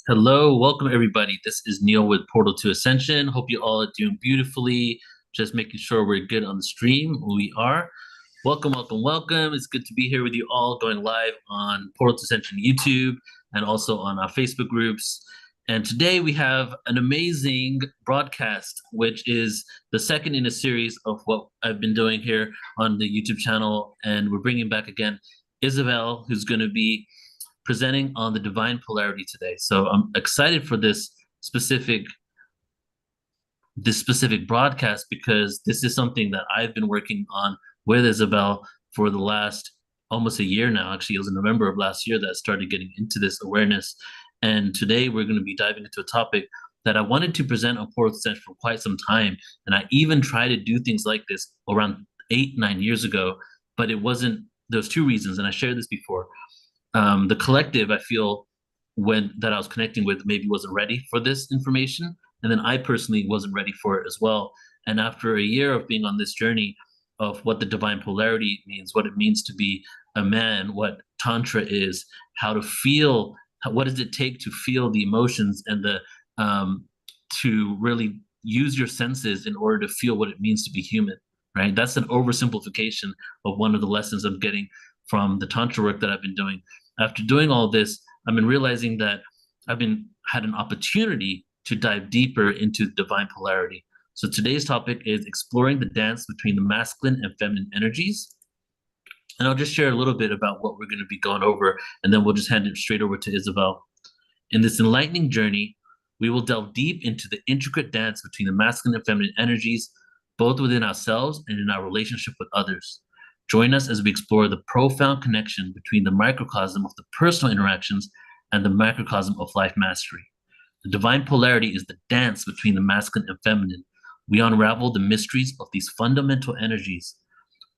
Hello, welcome everybody. This is Neil with PortalToAscension. Hope you all are doing beautifully. Just making sure we're good on the stream. We are. Welcome, welcome, welcome. It's good to be here with you all going live on PortalToAscension YouTube and also on our Facebook groups. And today we have an amazing broadcast, which is the second in a series of what I've been doing here on the YouTube channel. And we're bringing back again Isabell, who's going to be presenting on the Divine Polarity today. So I'm excited for specific this specific broadcast because this is something that I've been working on with Isabell for the last almost a year now. Actually, it was in November of last year that I started getting into this awareness. And today we're going to be diving into a topic that I wanted to present on PortalToAscension for quite some time. And I even tried to do things like this around 8, 9 years ago, but it wasn't, there's two reasons, and I shared this before. The collective, I feel, when that I was connecting with maybe wasn't ready for this information, and then I personally wasn't ready for it as well. And after a year of being on this journey of what the divine polarity means, what it means to be a man, what tantra is, how to feel, what does it take to feel the emotions and the to really use your senses in order to feel what it means to be human, right? That's an oversimplification of one of the lessons I'm getting from the tantra work that I've been doing. After doing all this, I've been realizing that had an opportunity to dive deeper into divine polarity. So today's topic is exploring the dance between the masculine and feminine energies. And I'll just share a little bit about what we're going to be going over, and then we'll just hand it straight over to Isabell. In this enlightening journey, we will delve deep into the intricate dance between the masculine and feminine energies, both within ourselves and in our relationship with others. Join us as we explore the profound connection between the microcosm of the personal interactions and the macrocosm of life mastery. The divine polarity is the dance between the masculine and feminine. We unravel the mysteries of these fundamental energies,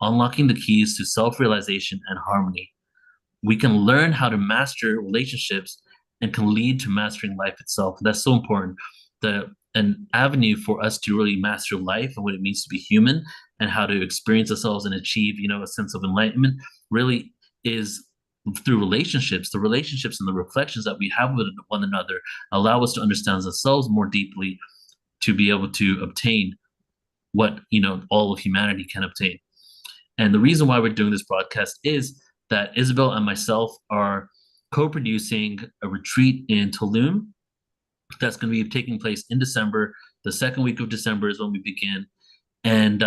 unlocking the keys to self-realization and harmony. We can learn how to master relationships and can lead to mastering life itself. That's so important. An avenue for us to really master life and what it means to be human and how to experience ourselves and achieve, a sense of enlightenment really is through relationships. The relationships and the reflections that we have with one another allow us to understand ourselves more deeply, to be able to obtain what, all of humanity can obtain. And the reason why we're doing this broadcast is that Isabell and myself are co-producing a retreat in Tulum that's going to be taking place in December. The second week of December is when we begin. And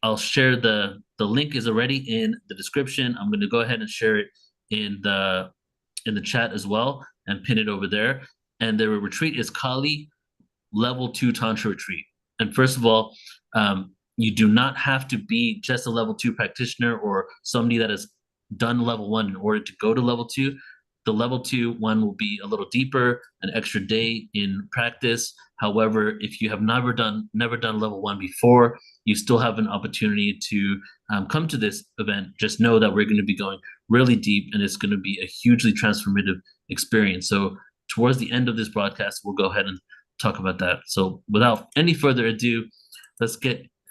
I'll share the link is already in the description. I'm going to go ahead and share it in the chat as well and pin it over there. And the retreat is Kali Level 2 Tantra Retreat. And first of all, you do not have to be just a level 2 practitioner or somebody that has done level 1 in order to go to level 2. The level 2 one will be a little deeper, an extra day in practice. However, if you have never done level 1 before, you still have an opportunity to come to this event. Just know that we're going to be going really deep, and it's going to be a hugely transformative experience. So towards the end of this broadcast, we'll go ahead and talk about that. So without any further ado, let's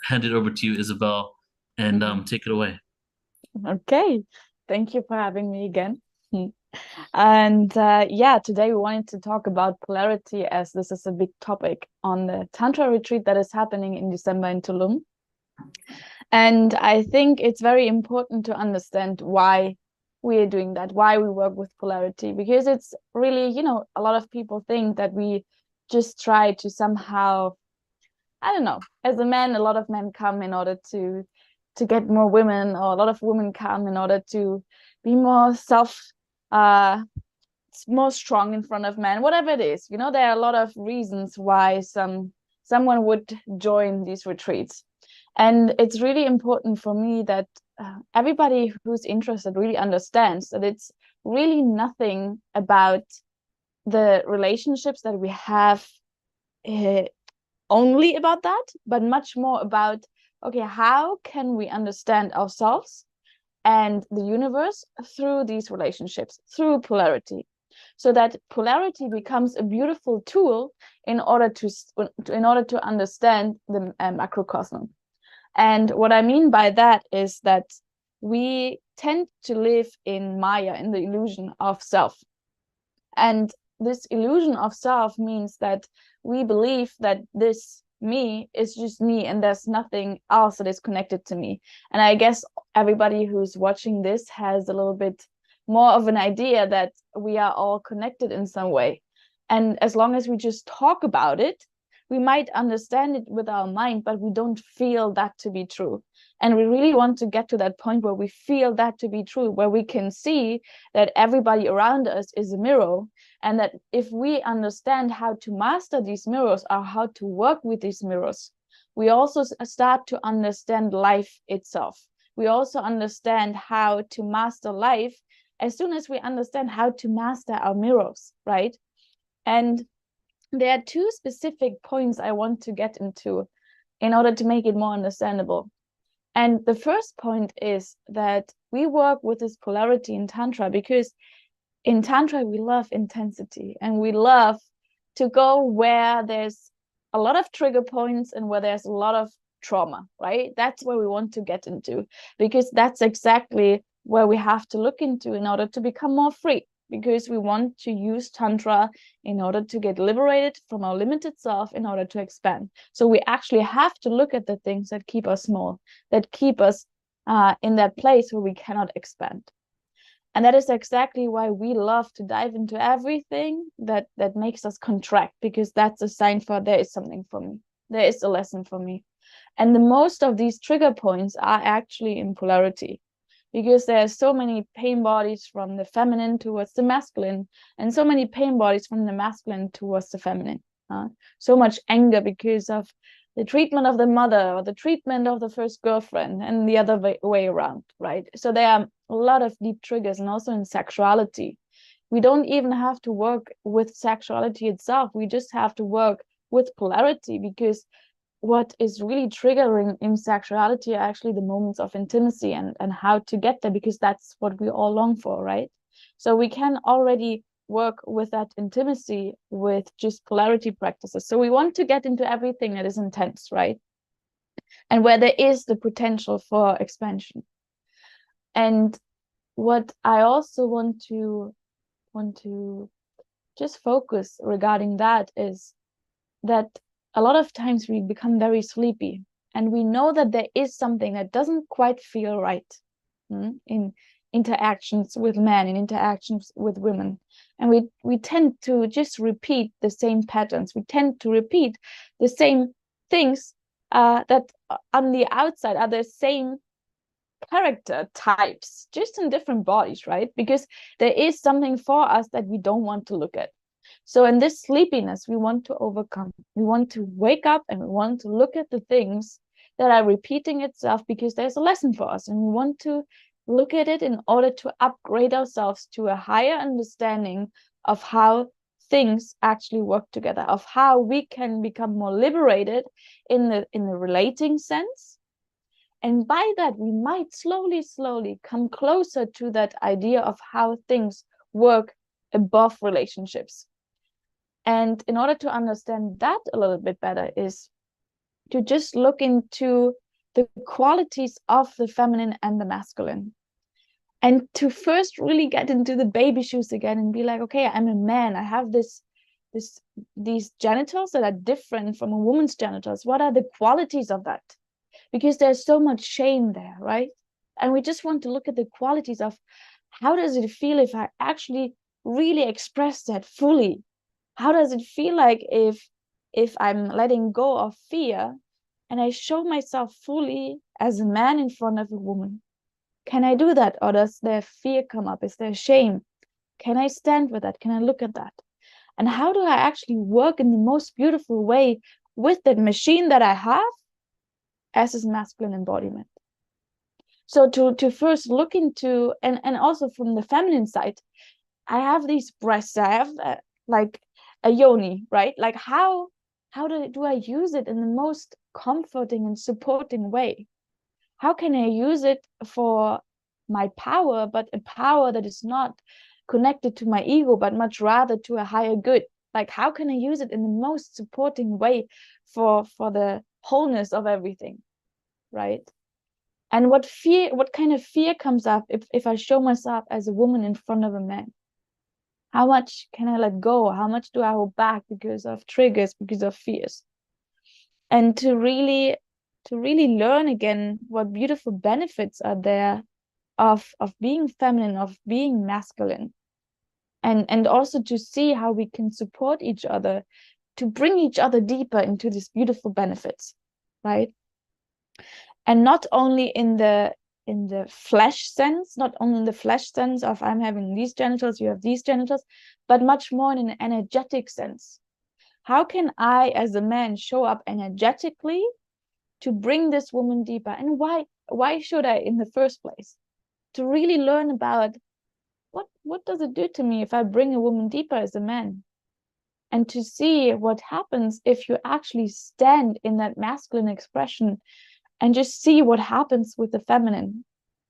hand it over to you, Isabell, and take it away. Okay, thank you for having me again. And yeah, today we wanted to talk about polarity, as this is a big topic on the Tantra retreat that is happening in December in Tulum. And I think it's very important to understand why we are doing that, why we work with polarity, because it's really, a lot of people think that we just try to somehow, I don't know, as a man, a lot of men come in order to get more women, or a lot of women come in order to be more more strong in front of men, whatever it is. There are a lot of reasons why someone would join these retreats. And it's really important for me that everybody who's interested really understands that it's really nothing about the relationships that we have only about that, but much more about, okay, how can we understand ourselves and the universe through these relationships, through polarity, so that polarity becomes a beautiful tool in order to understand the macrocosm. And what I mean by that is that we tend to live in Maya, in the illusion of self. And this illusion of self means that we believe that this me is just me and there's nothing else that is connected to me. And I guess everybody who's watching this has a little bit more of an idea that we are all connected in some way. And as long as we just talk about it, we might understand it with our mind, but we don't feel that to be true. And we really want to get to that point where we feel that to be true, where we can see that everybody around us is a mirror, and that if we understand how to master these mirrors or how to work with these mirrors, we also start to understand life itself. We also understand how to master life as soon as we understand how to master our mirrors, right? And there are two specific points I want to get into in order to make it more understandable. And the first point is that we work with this polarity in Tantra because in Tantra, we love intensity and we love to go where there's a lot of trigger points and where there's a lot of trauma, right? That's where we want to get into, because that's exactly where we have to look into in order to become more free, because we want to use Tantra in order to get liberated from our limited self in order to expand. So we actually have to look at the things that keep us small, that keep us in that place where we cannot expand. And that is exactly why we love to dive into everything that makes us contract, because that's a sign for there is something for me. There is a lesson for me. And the most of these trigger points are actually in polarity, because there are so many pain bodies from the feminine towards the masculine, and so many pain bodies from the masculine towards the feminine. So much anger because of the treatment of the mother or the treatment of the first girlfriend, and the other way around, right? So there are a lot of deep triggers, and also in sexuality. We don't even have to work with sexuality itself. We just have to work with polarity, because what is really triggering in sexuality are actually the moments of intimacy and how to get there, because that's what we all long for, right? So we can already work with that intimacy with just polarity practices. So we want to get into everything that is intense, right? And where there is the potential for expansion. And what I also want to just focus regarding that is that a lot of times we become very sleepy, and we know that there is something that doesn't quite feel right in interactions with men, in interactions with women. And we tend to just repeat the same patterns. We tend to repeat the same things that on the outside are the same character types, just in different bodies, right? Because there is something for us that we don't want to look at. So in this sleepiness, we want to overcome. We want to wake up and we want to look at the things that are repeating itself, because there's a lesson for us, and we want to look at it in order to upgrade ourselves to a higher understanding of how things actually work together, of how we can become more liberated in the relating sense. And by that, we might slowly come closer to that idea of how things work above relationships. And in order to understand that a little bit better is to just look into the qualities of the feminine and the masculine. And to first really get into the baby shoes again and be like, okay, I'm a man. I have these genitals that are different from a woman's genitals. What are the qualities of that? Because there's so much shame there, right? And we just want to look at the qualities of how does it feel if I actually really express that fully? How does it feel like if I'm letting go of fear and I show myself fully as a man in front of a woman? Can I do that? Or does there fear come up? Is there shame? Can I stand with that? Can I look at that? And how do I actually work in the most beautiful way with that machine that I have as this masculine embodiment? So to first look into, and also from the feminine side, I have these breasts, I have like a yoni, right? Like how do I use it in the most comforting and supporting way? How can I use it for my power, but a power that is not connected to my ego, but much rather to a higher good? Like how can I use it in the most supporting way for the wholeness of everything, right? And what kind of fear comes up if I show myself as a woman in front of a man? How much can I let go? How much do I hold back because of triggers, because of fears? And to really learn again what beautiful benefits are there of being feminine, of being masculine. And also to see how we can support each other, to bring each other deeper into these beautiful benefits, right? And not only in the flesh sense, not only in the flesh sense of I'm having these genitals, you have these genitals, but much more in an energetic sense. How can I, as a man, show up energetically to bring this woman deeper? And why should I in the first place? To really learn about what does it do to me if I bring a woman deeper as a man? And to see what happens if you actually stand in that masculine expression and just see what happens with the feminine,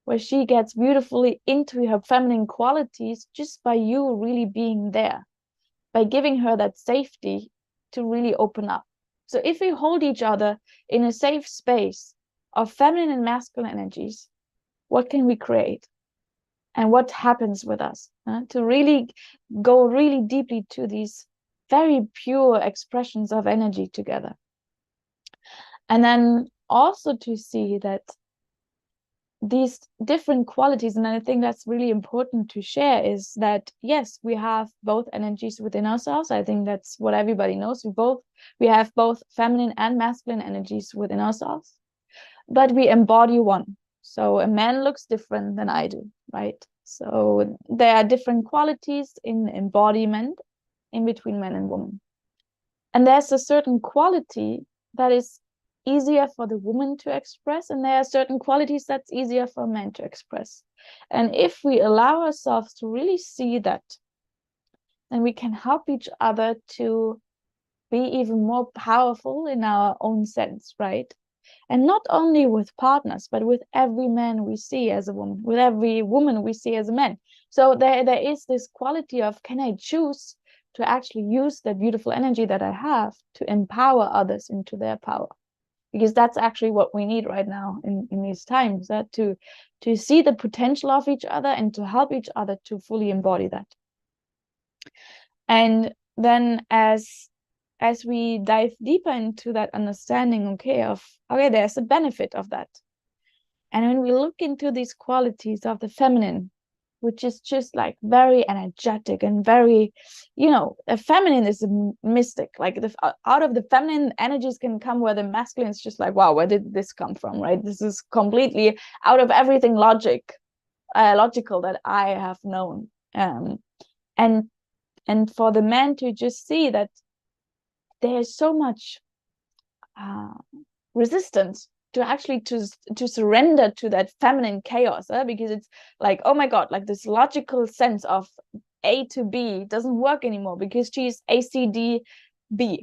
where she gets beautifully into her feminine qualities just by you really being there, by giving her that safety to really open up. So if we hold each other in a safe space of feminine and masculine energies, what can we create? And what happens with us? To really go really deeply to these very pure expressions of energy together. And then also to see that these different qualities, and I think that's really important to share, is that yes, we have both energies within ourselves. I think that's what everybody knows. We have both feminine and masculine energies within ourselves, but we embody one. So a man looks different than I do, right? So there are different qualities in embodiment in between man and woman. And there's a certain quality that is easier for the woman to express, and there are certain qualities that's easier for men to express. And if we allow ourselves to really see that, then we can help each other to be even more powerful in our own sense, right? And not only with partners, but with every man we see as a woman, with every woman we see as a man. So there is this quality of, can I choose to actually use the beautiful energy that I have to empower others into their power? Because that's actually what we need right now in these times, that to see the potential of each other and to help each other to fully embody that. And then as we dive deeper into that understanding, okay, there's a benefit of that. And when we look into these qualities of the feminine, which is just like very energetic and very, a feminine is a mystic. Like out of the feminine energies can come where the masculine is just like, wow, where did this come from, right? This is completely out of everything logical that I have known. And for the man to just see that there's so much resistance to actually to surrender to that feminine chaos, because it's like, oh my god, like this logical sense of A to B doesn't work anymore because she's ACDB,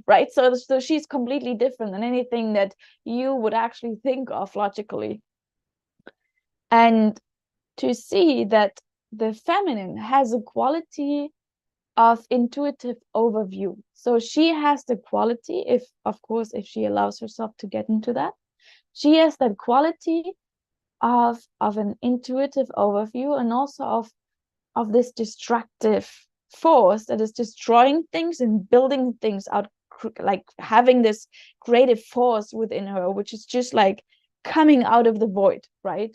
right? So she's completely different than anything that you would actually think of logically. And to see that the feminine has a quality of intuitive overview. So she has the quality, if she allows herself to get into that, she has that quality of an intuitive overview, and also of this destructive force that is destroying things and building things out, like having this creative force within her, which is just like coming out of the void, right?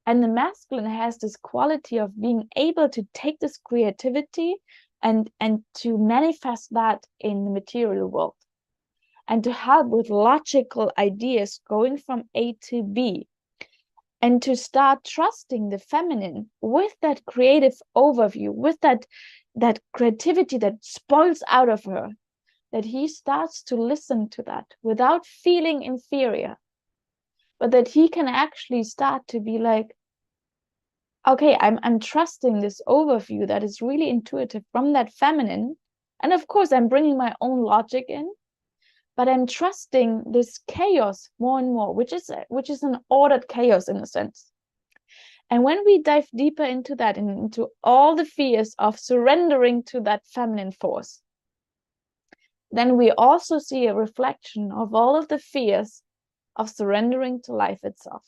And the masculine has this quality of being able to take this creativity and to manifest that in the material world, and to help with logical ideas going from A to B, and to start trusting the feminine with that creative overview, with that creativity that spoils out of her, that he starts to listen to that without feeling inferior, but that he can actually start to be like, okay, I'm trusting this overview that is really intuitive from that feminine. And of course, I'm bringing my own logic in, but I'm trusting this chaos more and more, which is an ordered chaos in a sense. And when we dive deeper into that, and into all the fears of surrendering to that feminine force, then we also see a reflection of all of the fears of surrendering to life itself.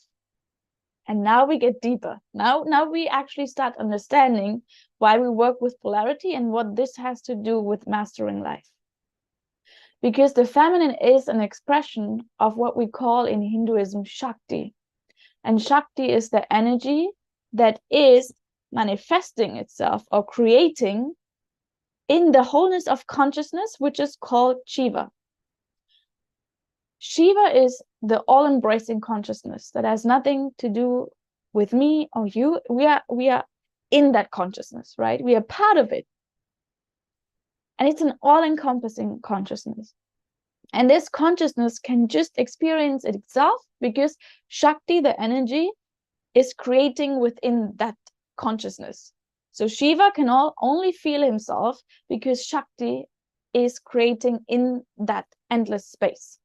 And now we get deeper. Now we actually start understanding why we work with polarity and what this has to do with mastering life. Because the feminine is an expression of what we call in Hinduism Shakti. And Shakti is the energy that is manifesting itself or creating in the wholeness of consciousness, which is called Shiva. Shiva is the all-embracing consciousness that has nothing to do with me or you. We are in that consciousness, right? We are part of it. And it's an all-encompassing consciousness. And this consciousness can just experience it itself because Shakti, the energy, is creating within that consciousness. So Shiva can only feel himself because Shakti is creating in that endless space.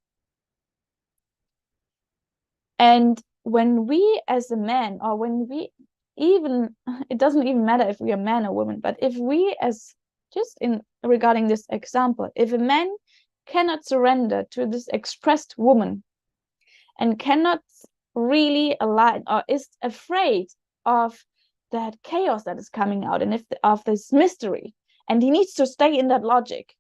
And when we as a man, or when we even, it doesn't even matter if we are man or woman, but if we as, just in regarding this example, if a man cannot surrender to this expressed woman and cannot really align or is afraid of that chaos that is coming out and of this mystery, and he needs to stay in that logic,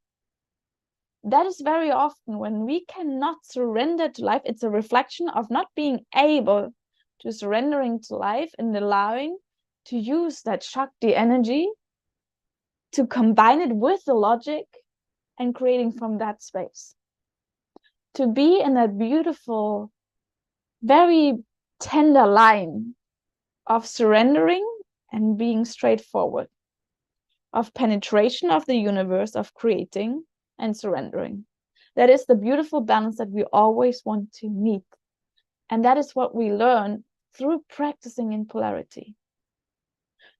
that is very often when we cannot surrender to life. It's a reflection of not being able to surrendering to life and allowing to use that Shakti energy to combine it with the logic and creating from that space. To be in that beautiful, very tender line of surrendering and being straightforward, of penetration of the universe, of creating and surrendering. That is the beautiful balance that we always want to meet. And that is what we learn through practicing in polarity.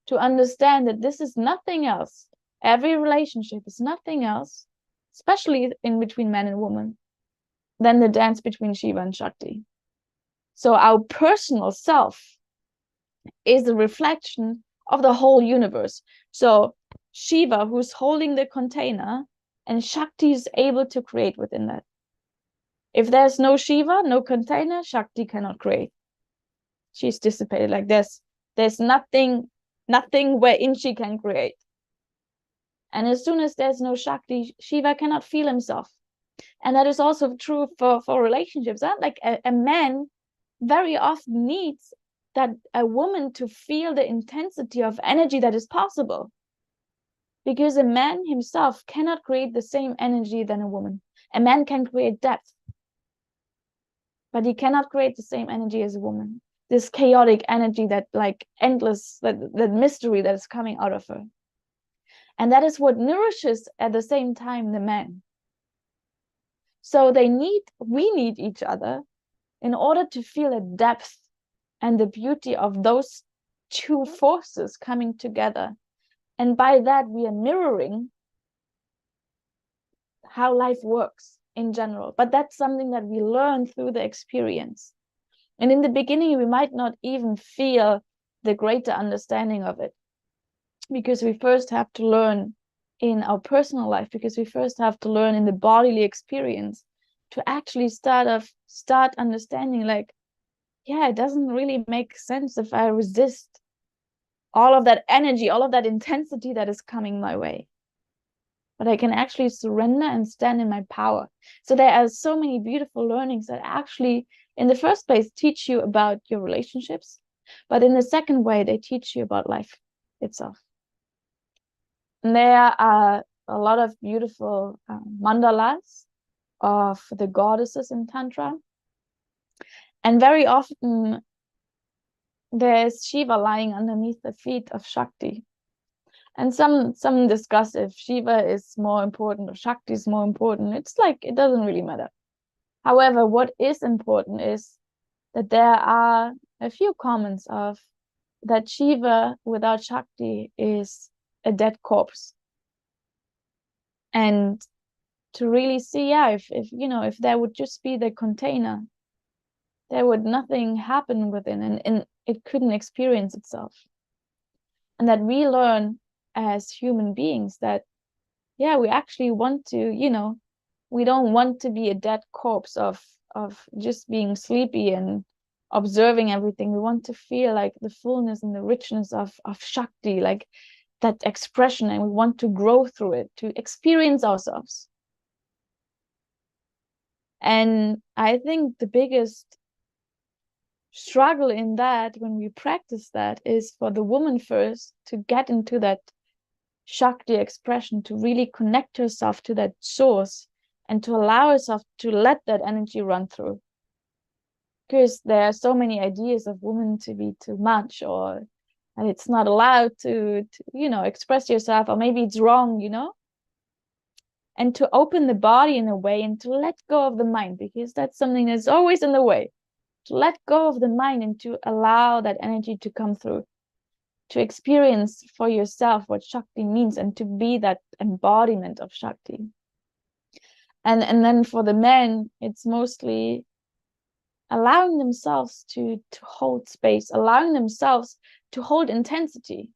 To understand that this is nothing else. Every relationship is nothing else, especially in between man and woman, than the dance between Shiva and Shakti. So our personal self is a reflection of the whole universe. So Shiva, who's holding the container, and Shakti is able to create within that. If there's no Shiva, no container, Shakti cannot create. She's dissipated. Like there's nothing wherein she can create. And as soon as there's no Shakti, Shiva cannot feel himself. And that is also true for relationships. Huh? Like a man very often needs that a woman to feel the intensity of energy that is possible. Because a man himself cannot create the same energy than a woman. A man can create depth, but he cannot create the same energy as a woman. This chaotic energy, that like endless, that mystery that is coming out of her. And that is what nourishes at the same time the man. So we need each other in order to feel the depth and the beauty of those two forces coming together. And by that, we are mirroring how life works in general. But that's something that we learn through the experience. And in the beginning, we might not even feel the greater understanding of it, because we first have to learn in our personal life, because we first have to learn in the bodily experience to actually start understanding, like, yeah, it doesn't really make sense if I resist all of that energy, all of that intensity that is coming my way. But I can actually surrender and stand in my power. So there are so many beautiful learnings that actually, in the first place, teach you about your relationships. But in the second way, they teach you about life itself. And there are a lot of beautiful mandalas of the goddesses in Tantra. And very often, there's Shiva lying underneath the feet of Shakti. And some discuss if Shiva is more important or Shakti is more important. It's like, it doesn't really matter. However, what is important is that there are a few comments of that Shiva without Shakti is a dead corpse. And to really see, yeah, if there would just be the container, there would nothing happen within, and it couldn't experience itself. And that we learn as human beings that, yeah, we actually want to, we don't want to be a dead corpse of just being sleepy and observing everything. We want to feel like the fullness and the richness of Shakti, like that expression, and we want to grow through it, to experience ourselves. And I think the biggest struggle in that, when we practice that, is for the woman first to get into that Shakti expression, to really connect herself to that source and to allow herself to let that energy run through. Because there are so many ideas of women to be too much, or and it's not allowed to express yourself, or maybe it's wrong, and to open the body in a way and to let go of the mind, because that's something that's always in the way. To let go of the mind and to allow that energy to come through, to experience for yourself what Shakti means, and to be that embodiment of Shakti. And then for the men, it's mostly allowing themselves to hold space, allowing themselves to hold intensity,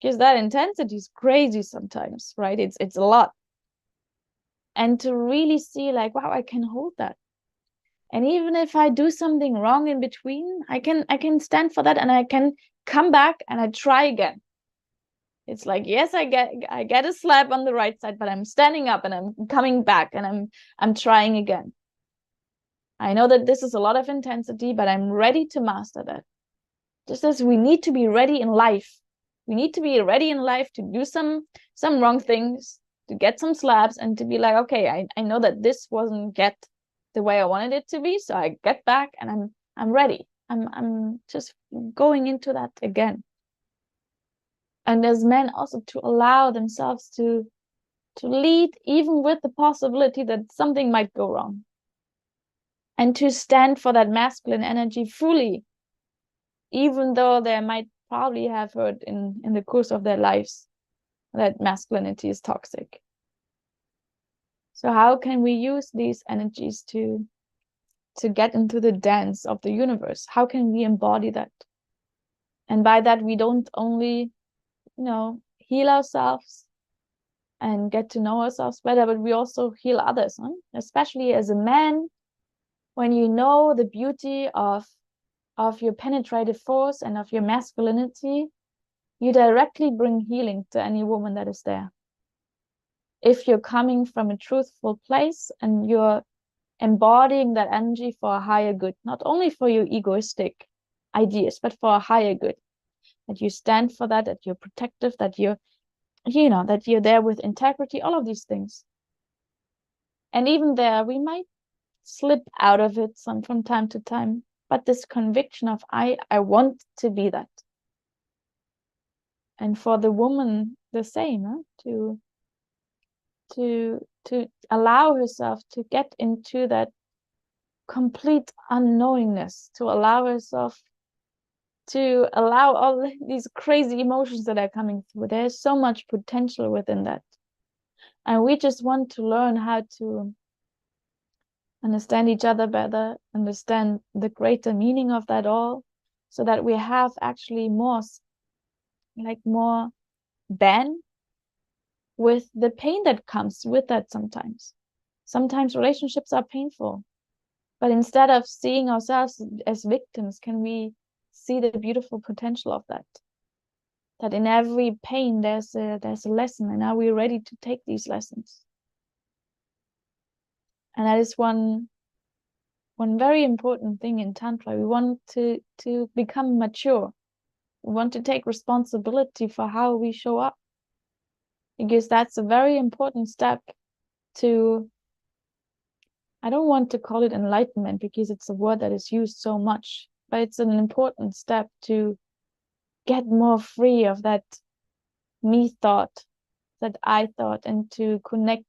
because that intensity is crazy sometimes, right? It's a lot. And to really see like, wow, I can hold that. And even if I do something wrong in between, I can stand for that, and I can come back and I try again. It's like, yes, I get a slap on the right side, but I'm standing up and I'm coming back and I'm trying again. I know that this is a lot of intensity, but I'm ready to master that. Just as we need to be ready in life. We need to be ready in life to do some wrong things, to get some slaps, and to be like, okay, I know that this wasn't get the way I wanted it to be, so I get back and I'm ready. I'm just going into that again. And as men also to allow themselves to lead, even with the possibility that something might go wrong, and to stand for that masculine energy fully, even though they might probably have heard in the course of their lives that masculinity is toxic. So how can we use these energies to get into the dance of the universe? How can we embody that? And by that, we don't only, heal ourselves and get to know ourselves better, but we also heal others, huh? Especially as a man, when you know the beauty of your penetrative force and of your masculinity, you directly bring healing to any woman that is there. If you're coming from a truthful place and you're embodying that energy for a higher good, not only for your egoistic ideas, but for a higher good, that you stand for that you're protective, that you're there with integrity, all of these things. And even there, we might slip out of it from time to time, but this conviction of I want to be that. And for the woman, the same, huh? To allow herself to get into that complete unknowingness, to allow herself to allow all these crazy emotions that are coming through. There's so much potential within that. And we just want to learn how to understand each other better, understand the greater meaning of that all, so that we have actually more ban with the pain that comes with that sometimes. Sometimes relationships are painful, but instead of seeing ourselves as victims, can we see the beautiful potential of that? That in every pain there's a lesson, and are we ready to take these lessons? And that is one very important thing in Tantra. We want to become mature. We want to take responsibility for how we show up, because that's a very important step to, I don't want to call it enlightenment because it's a word that is used so much, but it's an important step to get more free of that me thought, that I thought, and to connect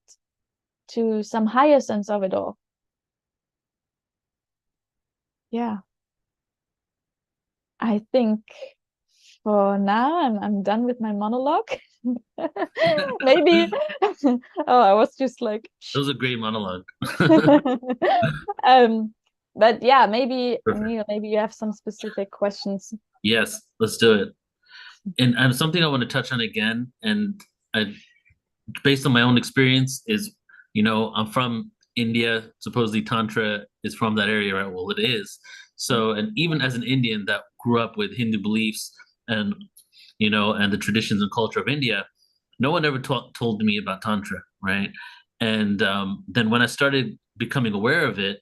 to some higher sense of it all. Yeah. I think for now I'm done with my monologue. Maybe I was just like It was a great monologue. But yeah, maybe Perfect. Neil, maybe you have some specific questions. Yes, let's do it. And something I want to touch on again, and I, based on my own experience, is I'm from India. Supposedly Tantra is from that area, right? Well, it is. So, and even as an Indian that grew up with Hindu beliefs and, and the traditions and culture of India, no one ever told me about Tantra, right? And then when I started becoming aware of it,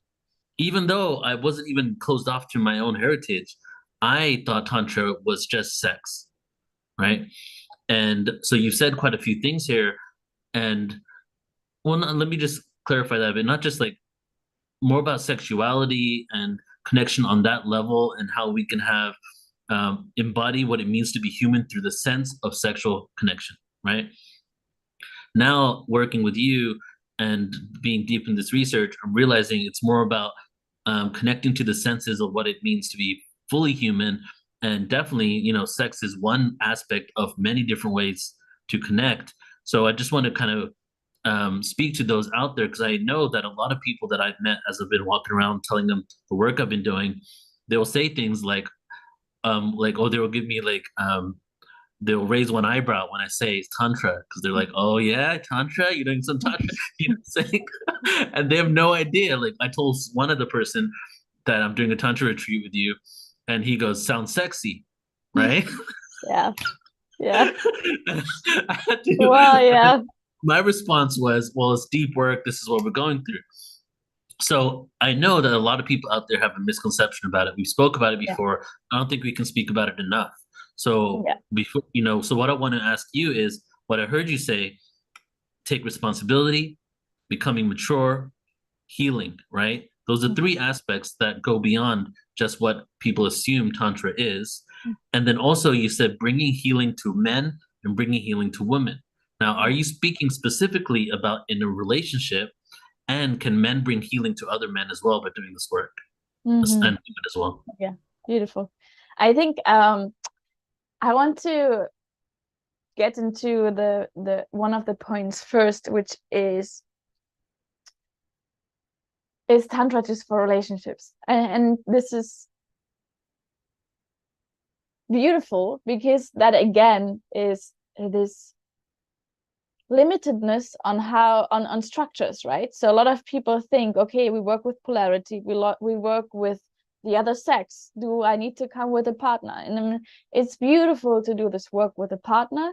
even though I wasn't even closed off to my own heritage, I thought Tantra was just sex, right? And so you said quite a few things here. And well, let me just clarify that a bit, not just like more about sexuality and connection on that level and how we can have embody what it means to be human through the sense of sexual connection, right? Now, working with you and being deep in this research, I'm realizing it's more about connecting to the senses of what it means to be fully human. And definitely, sex is one aspect of many different ways to connect. So I just want to kind of speak to those out there, because I know that a lot of people that I've met as I've been walking around telling them the work I've been doing, they will say things like, oh, they will give me like, they'll raise one eyebrow when I say it's Tantra, because they're like, oh yeah, Tantra, you're doing some Tantra, you know what I'm saying? And they have no idea. Like I told one other person that I'm doing a Tantra retreat with you, and he goes, sounds sexy, right? Yeah. Yeah. I had to, Well, yeah. my response was, well, it's deep work. This is what we're going through. So I know that a lot of people out there have a misconception about it. We spoke about it Yeah. before. I don't think we can speak about it enough. So Yeah. before, so what I want to ask you is what I heard you say: take responsibility, becoming mature, healing, right? Those are three aspects that go beyond just what people assume Tantra is. And then also you said bringing healing to men and bringing healing to women. Now, are you speaking specifically about in a relationship, and can men bring healing to other men as well by doing this work, and women as well? Yeah, beautiful. I think I want to get into the one of the points first, which is Tantra just for relationships? And this is beautiful because that again is this limitedness on how on structures, right? So a lot of people think, okay, we work with polarity, we work with the other sex. Do I need to come with a partner? And it's beautiful to do this work with a partner,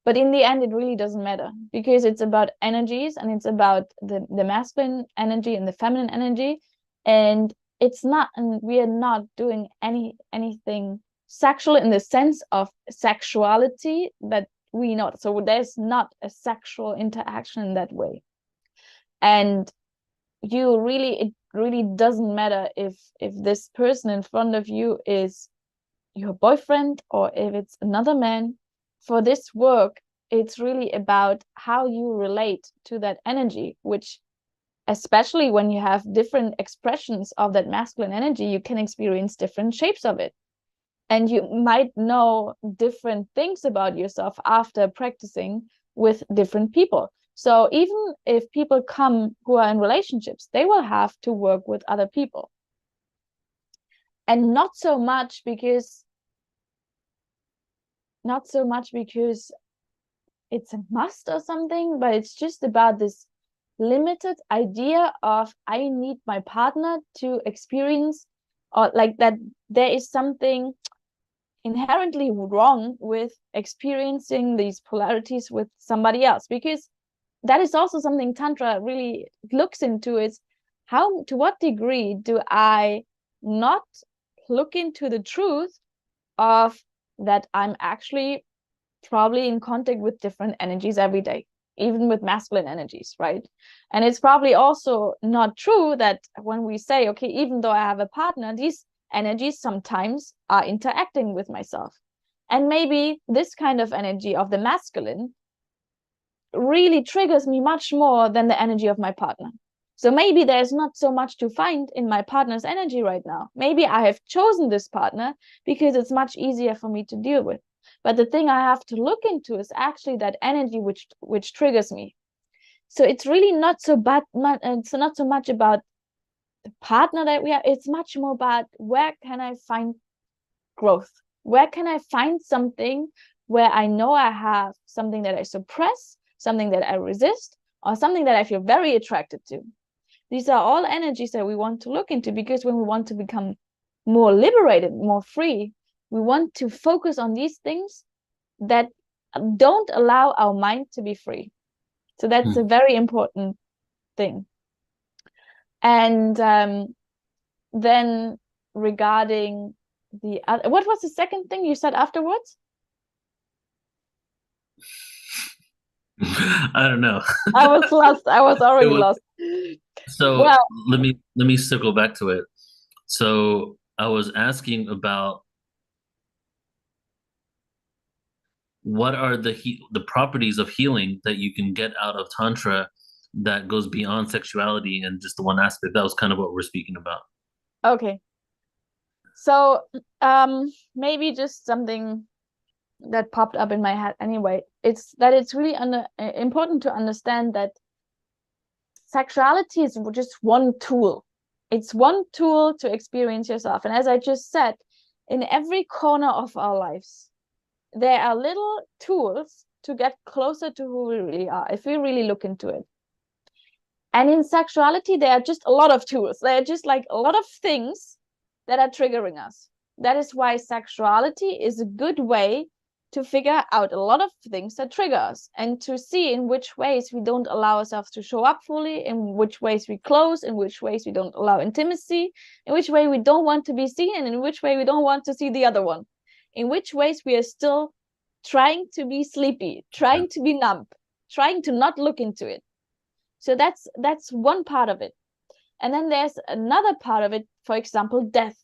but in the end it really doesn't matter, because it's about energies, and it's about the masculine energy and the feminine energy, and it's not, and we are not doing anything sexual in the sense of sexuality that we know. So there's not a sexual interaction in that way. And it really doesn't matter if this person in front of you is your boyfriend or if it's another man. For this work, it's really about how you relate to that energy, which, especially when you have different expressions of that masculine energy, you can experience different shapes of it. And you might know different things about yourself after practicing with different people. So even if people come who are in relationships, they will have to work with other people. And not so much because it's a must or something, but it's just about this limited idea of I need my partner to experience, or like that there is something inherently wrong with experiencing these polarities with somebody else, because that is also something Tantra really looks into, is how, to what degree do I not look into the truth of that I'm actually probably in contact with different energies every day, even with masculine energies, right? And it's probably also not true that when we say, okay, even though I have a partner, these energies sometimes are interacting with myself. And maybe this kind of energy of the masculine really triggers me much more than the energy of my partner. So maybe there's not so much to find in my partner's energy right now. Maybe I have chosen this partner because it's much easier for me to deal with. But the thing I have to look into is actually that energy which triggers me. So it's really not so bad. It's not so much about the partner that we have. It's much more about where can I find growth? Where can I find something where I know I have something that I suppress, something that I resist, or something that I feel very attracted to? These are all energies that we want to look into, because when we want to become more liberated, more free, we want to focus on these things that don't allow our mind to be free. So that's a very important thing. And then regarding the other, what was the second thing you said afterwards? I don't know. I was lost. I was already lost. So well, let me circle back to it. So I was asking about what are the properties of healing that you can get out of tantra that goes beyond sexuality and just the one aspect. That was kind of what we're speaking about. Okay. So maybe just something that popped up in my head anyway. It's really important to understand that sexuality is just one tool. It's one tool to experience yourself. And as I just said, in every corner of our lives, there are little tools to get closer to who we really are, if we really look into it. And in sexuality, there are just a lot of tools. There are just like a lot of things that are triggering us. That is why sexuality is a good way to figure out a lot of things that trigger us and to see in which ways we don't allow ourselves to show up fully, in which ways we close, in which ways we don't allow intimacy, in which way we don't want to be seen, and in which way we don't want to see the other one, in which ways we are still trying to be sleepy, trying to be numb, trying to not look into it. So that's one part of it. And then there's another part of it, for example, death.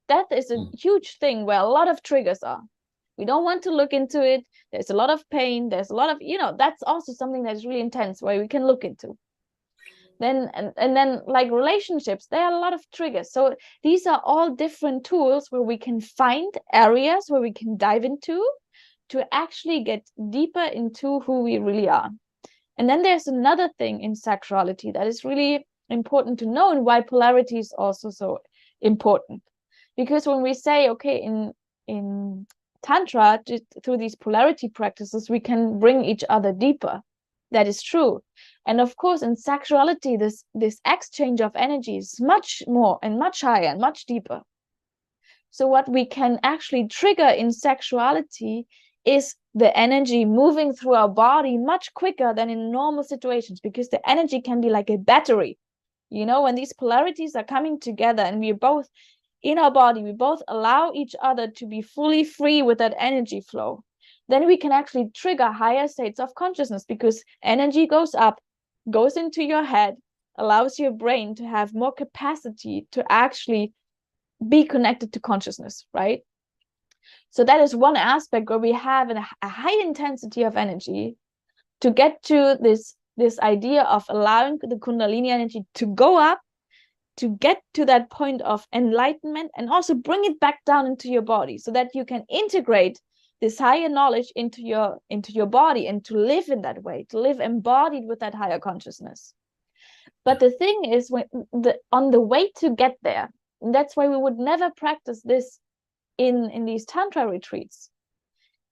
Death is a huge thing where a lot of triggers are. We don't want to look into it. There's a lot of pain. There's a lot of, that's also something that's really intense where we can look into. Then, and then like relationships, there are a lot of triggers. So these are all different tools where we can find areas where we can dive into to actually get deeper into who we really are. And then there's another thing in sexuality that is really important to know, and why polarity is also so important. Because when we say, okay, in Tantra, through these polarity practices, we can bring each other deeper. That is true. And of course, in sexuality, this exchange of energy is much more and much higher and much deeper. So what we can actually trigger in sexuality is the energy moving through our body much quicker than in normal situations, because the energy can be like a battery. When these polarities are coming together and we're both in our body, we both allow each other to be fully free with that energy flow, then we can actually trigger higher states of consciousness, because energy goes up, goes into your head, allows your brain to have more capacity to actually be connected to consciousness, right? So that is one aspect where we have a high intensity of energy to get to this idea of allowing the Kundalini energy to go up, to get to that point of enlightenment, and also bring it back down into your body so that you can integrate this higher knowledge into your body and to live in that way, to live embodied with that higher consciousness. But the thing is, on the way to get there, and that's why we would never practice this in these Tantra retreats,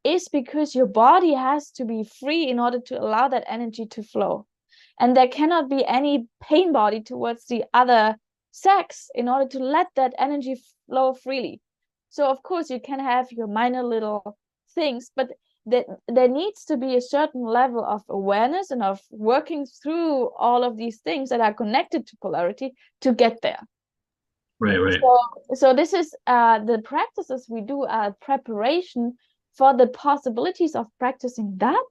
is because your body has to be free in order to allow that energy to flow. And there cannot be any pain body towards the other sex in order to let that energy flow freely. So of course you can have your minor little things, but there needs to be a certain level of awareness and of working through all of these things that are connected to polarity to get there. Right. So this is the practices we do are preparation for the possibilities of practicing that,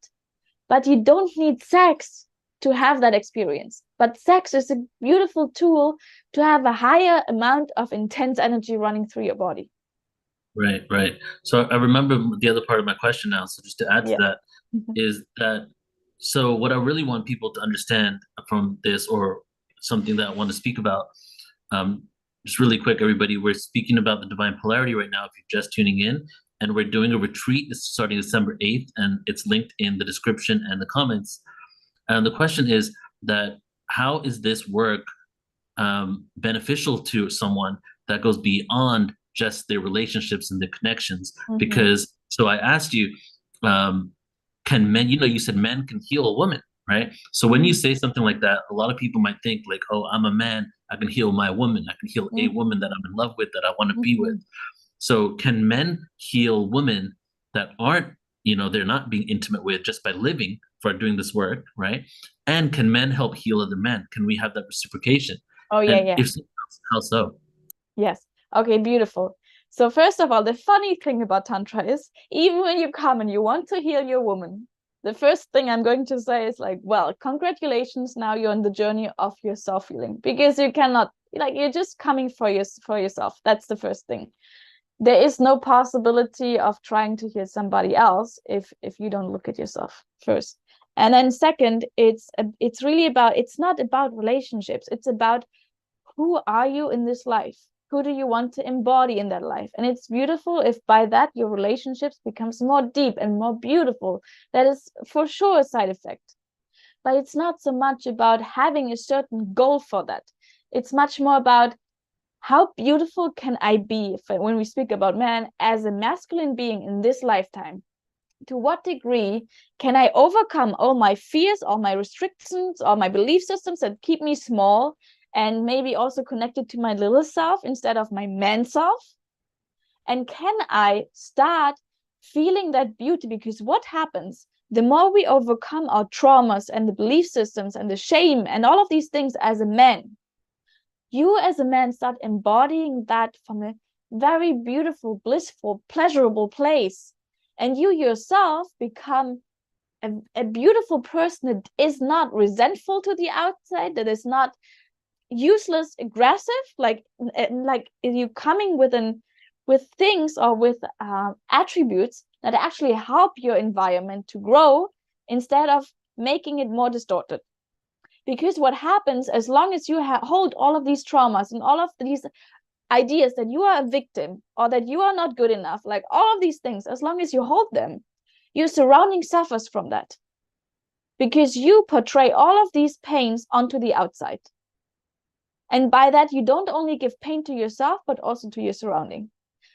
but you don't need sex to have that experience. But sex is a beautiful tool to have a higher amount of intense energy running through your body. Right. So I remember the other part of my question now. So just to add to that, is that, so what I really want people to understand from this, or something that I want to speak about, just really quick, everybody, we're speaking about the Divine Polarity right now, if you're just tuning in, and we're doing a retreat. It's starting December 8th, and it's linked in the description and the comments. And the question is that, how is this work beneficial to someone that goes beyond just their relationships and their connections? Because, so I asked you, can men, you said men can heal a woman, right? So when you say something like that, a lot of people might think like, oh, I'm a man, I can heal my woman. I can heal a woman that I'm in love with, that I want to be with. So can men heal women that aren't, they're not being intimate with just by living, for doing this work, right? And can men help heal other men? Can we have that reciprocation? Oh, yeah, And yeah. if so, how so? Yes. Okay, beautiful. So first of all, the funny thing about Tantra is, even when you come and you want to heal your woman, the first thing I'm going to say is like, well, congratulations, now you're on the journey of your self-healing, because you cannot, like, you're just coming for yourself. That's the first thing. There is no possibility of trying to heal somebody else if you don't look at yourself first. And then second, it's really about, it's not about relationships. It's about, who are you in this life? Who do you want to embody in that life? And it's beautiful if by that your relationships becomes more deep and more beautiful. That is for sure a side effect. But it's not so much about having a certain goal for that. It's much more about, how beautiful can I be, when we speak about man, as a masculine being in this lifetime? To what degree can I overcome all my fears, all my restrictions, all my belief systems that keep me small, and maybe also connected to my little self instead of my man self? And can I start feeling that beauty? Because what happens, the more we overcome our traumas and the belief systems and the shame and all of these things as a man, you as a man start embodying that from a very beautiful, blissful, pleasurable place. And you yourself become a beautiful person that is not resentful to the outside, that is not useless, aggressive, like you coming with things or with attributes that actually help your environment to grow instead of making it more distorted. Because what happens, as long as you hold all of these traumas and all of these ideas that you are a victim or that you are not good enough, like all of these things, as long as you hold them, your surrounding suffers from that. Because you portray all of these pains onto the outside. And by that, you don't only give pain to yourself, but also to your surrounding.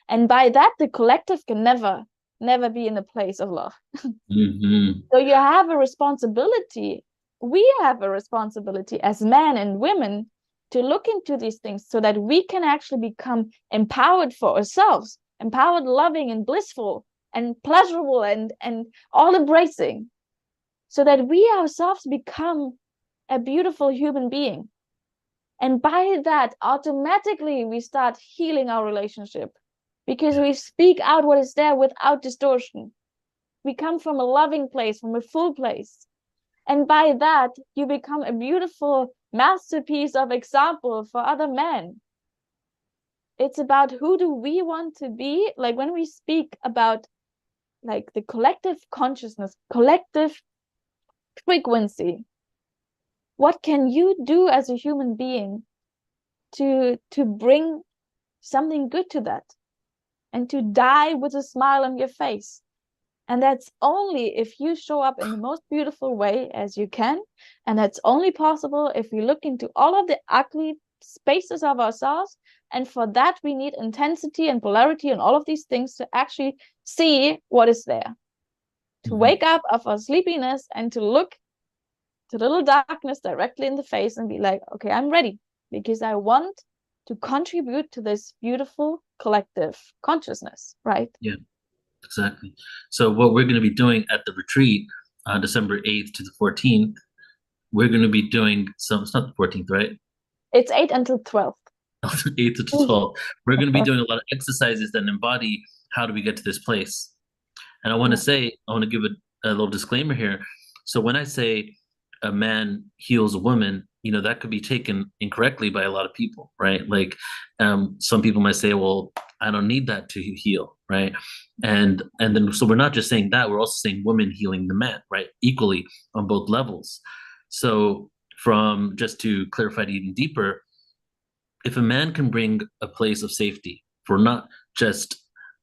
And by that, the collective can never be in a place of love. So you have a responsibility. We have a responsibility as men and women to look into these things so that we can actually become empowered for ourselves, empowered, loving, and blissful, and pleasurable, and all embracing, so that we ourselves become a beautiful human being. And by that, automatically we start healing our relationship, because we speak out what is there without distortion. We come from a loving place, from a full place. And by that, you become a beautiful masterpiece of example for other men. It's about, who do we want to be? Like when we speak about like the collective consciousness, collective frequency, what can you do as a human being to bring something good to that, and to die with a smile on your face? And that's only if you show up in the most beautiful way as you can. And that's only possible if we look into all of the ugly spaces of ourselves. And for that, we need intensity and polarity and all of these things to actually see what is there. To wake up of our sleepiness and to look to little darkness directly in the face and be like, okay, I'm ready, because I want to contribute to this beautiful collective consciousness, right? Yeah. Exactly. So what we're going to be doing at the retreat on December 8th to the 14th, we're going to be doing some, it's not the 14th, right? It's 8 until 12. 8th to 12th. We're going to be doing a lot of exercises that embody how do we get to this place. And I want to give a little disclaimer here. So when I say a man heals a woman, that could be taken incorrectly by a lot of people, right? Like some people might say, well, I don't need that to heal, right? And then, so we're not just saying that, we're also saying women healing the man, right? Equally on both levels. So just to clarify it even deeper, if a man can bring a place of safety for not just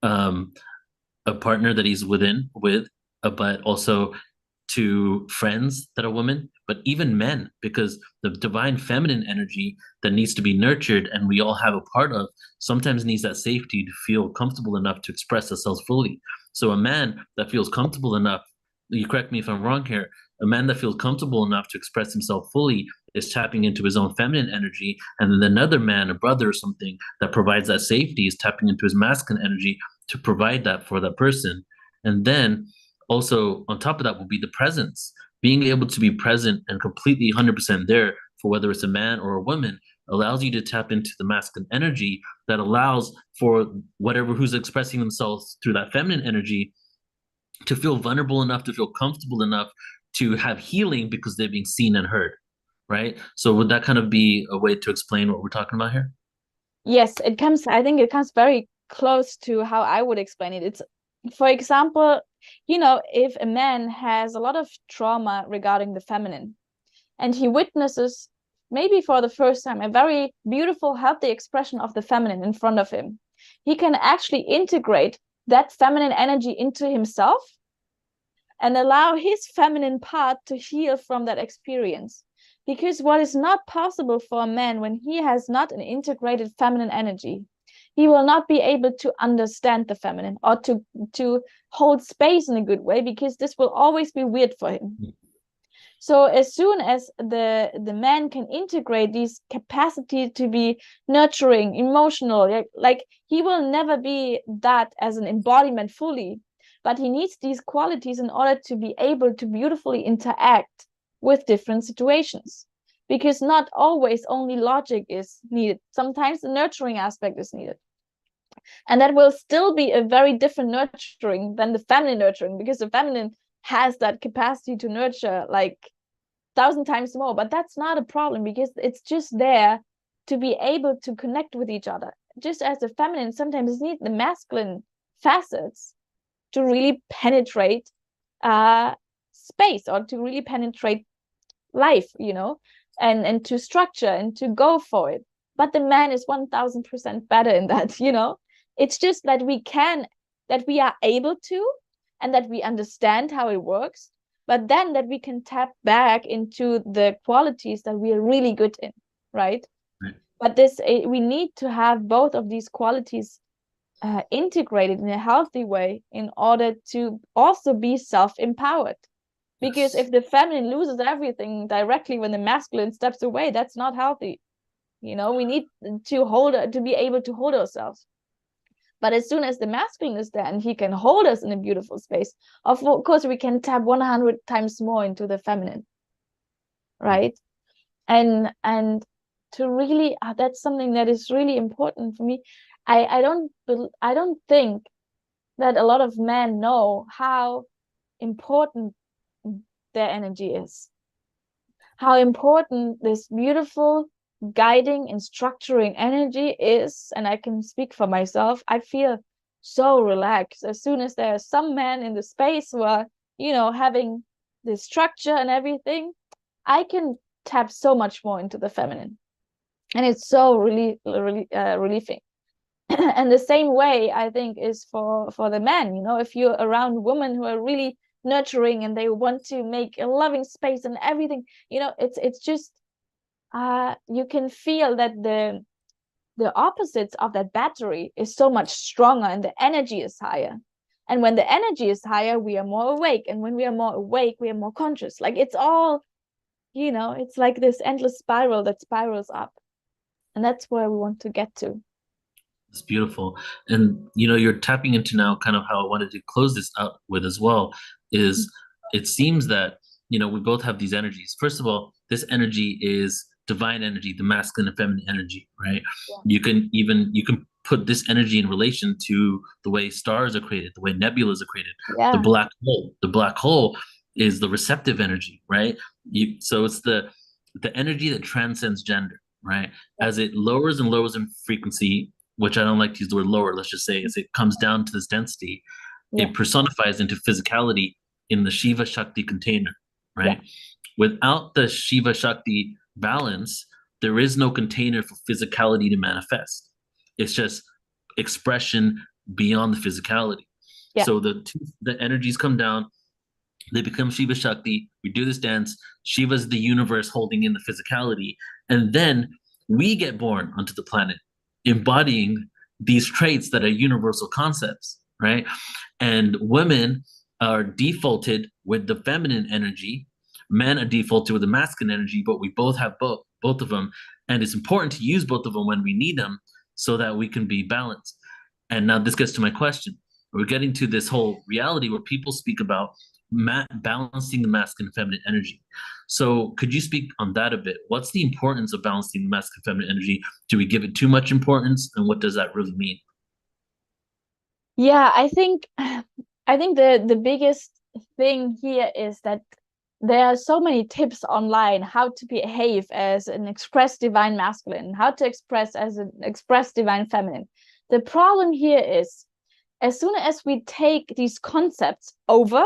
a partner that he's with, but also to friends that are women, but even men, because the divine feminine energy that needs to be nurtured and we all have a part of sometimes needs that safety to feel comfortable enough to express ourselves fully. So a man that feels comfortable enough, you correct me if I'm wrong here, A man that feels comfortable enough to express himself fully is tapping into his own feminine energy. And then another man, a brother or something that provides that safety, is tapping into his masculine energy to provide that for that person. And then also on top of that will be the presence. Being able to be present and completely 100% there for whether it's a man or a woman allows you to tap into the masculine energy that allows for whatever who's expressing themselves through that feminine energy to feel vulnerable enough, to feel comfortable enough to have healing because they're being seen and heard, right? So would that kind of be a way to explain what we're talking about here? Yes, I think it comes very close to how I would explain it. It's, for example, if a man has a lot of trauma regarding the feminine and he witnesses maybe for the first time a very beautiful, healthy expression of the feminine in front of him, he can actually integrate that feminine energy into himself and allow his feminine part to heal from that experience. Because what is not possible for a man when he has not an integrated feminine energy, he will not be able to understand the feminine or to hold space in a good way, because this will always be weird for him. So as soon as the man can integrate these capacity to be nurturing, emotional, like he will never be that as an embodiment fully, but he needs these qualities in order to be able to beautifully interact with different situations. Because not always only logic is needed. Sometimes the nurturing aspect is needed. And that will still be a very different nurturing than the feminine nurturing, because the feminine has that capacity to nurture like 1,000 times more. But that's not a problem, because it's just there to be able to connect with each other. Just as the feminine sometimes needs the masculine facets to really penetrate space, or to really penetrate life, and to structure and to go for it. But the man is 1,000% better in that. It's just that we are able to, and that we understand how it works, but then that we can tap back into the qualities that we are really good in, right? But we need to have both of these qualities integrated in a healthy way in order to also be self-empowered. Because if the feminine loses everything directly when the masculine steps away, that's not healthy. We need to be able to hold ourselves. But as soon as the masculine is there and he can hold us in a beautiful space, of course we can tap 100 times more into the feminine, right? And to really, that's something that is really important for me. I don't think that a lot of men know how important their energy is, how important this beautiful guiding and structuring energy is. And I can speak for myself. I feel so relaxed as soon as there's some man in the space who are, having the structure and everything. I can tap so much more into the feminine, and it's so really relieving. And the same way I think is for the men. If you're around women who are really nurturing and they want to make a loving space and everything, it's just you can feel that the opposites of that battery is so much stronger and the energy is higher. And when the energy is higher, we are more awake, and when we are more awake, we are more conscious. Like it's all, it's like this endless spiral that spirals up, and that's where we want to get to. It's beautiful. And you're tapping into now kind of how I wanted to close this out with as well, is it seems that we both have these energies. First of all, this energy is divine energy, the masculine and feminine energy, right? Yeah. You can put this energy in relation to the way stars are created, the way nebulas are created. Yeah. The black hole is the receptive energy, right? So it's the energy that transcends gender, right? As it lowers and lowers in frequency, which I don't like to use the word lower, let's just say, as it comes down to this density, it personifies into physicality in the Shiva Shakti container, right? Yeah. Without the Shiva Shakti balance, there is no container for physicality to manifest. It's just expression beyond the physicality. Yeah. So the energies come down, they become Shiva Shakti, we do this dance, Shiva's the universe holding in the physicality, and then we get born onto the planet embodying these traits that are universal concepts, right? And women are defaulted with the feminine energy, men are defaulted with the masculine energy, but we both have both of them, and it's important to use both of them when we need them so that we can be balanced. And now this gets to my question. We're getting to this whole reality where people speak about balancing the masculine and feminine energy. So could you speak on that a bit? What's the importance of balancing the masculine and feminine energy? Do we give it too much importance? And what does that really mean? Yeah, I think the biggest thing here is that there are so many tips online how to behave as an express divine masculine, how to express as an express divine feminine. The problem here is, as soon as we take these concepts over